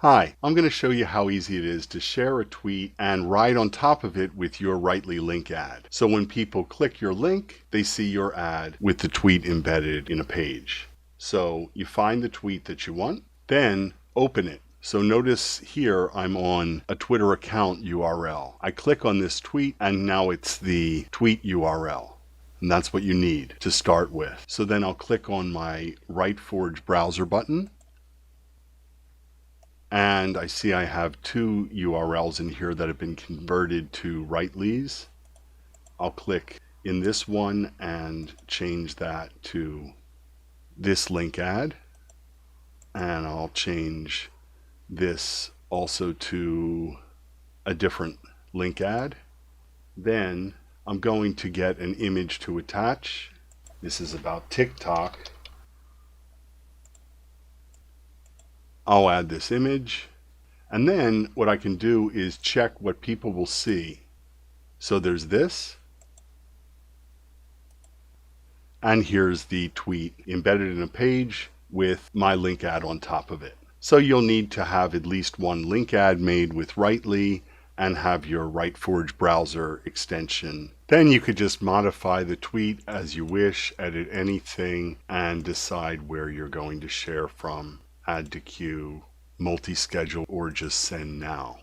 Hi, I'm going to show you how easy it is to share a tweet and write on top of it with your Writely link ad. So when people click your link, they see your ad with the tweet embedded in a page. So you find the tweet that you want, then open it. So notice here I'm on a Twitter account URL. I click on this tweet and now it's the tweet URL. And that's what you need to start with. So then I'll click on my WriteForge browser button. And I see I have two URLs in here that have been converted to Writely's. I'll click in this one and change that to this link ad. And I'll change this also to a different link ad. Then I'm going to get an image to attach. This is about TikTok. I'll add this image, and then what I can do is check what people will see. So there's this, and here's the tweet embedded in a page with my link ad on top of it. So you'll need to have at least one link ad made with Writely and have your WriteForge browser extension. Then you could just modify the tweet as you wish, edit anything, and decide where you're going to share from. Add to queue, multi-schedule, or just send now.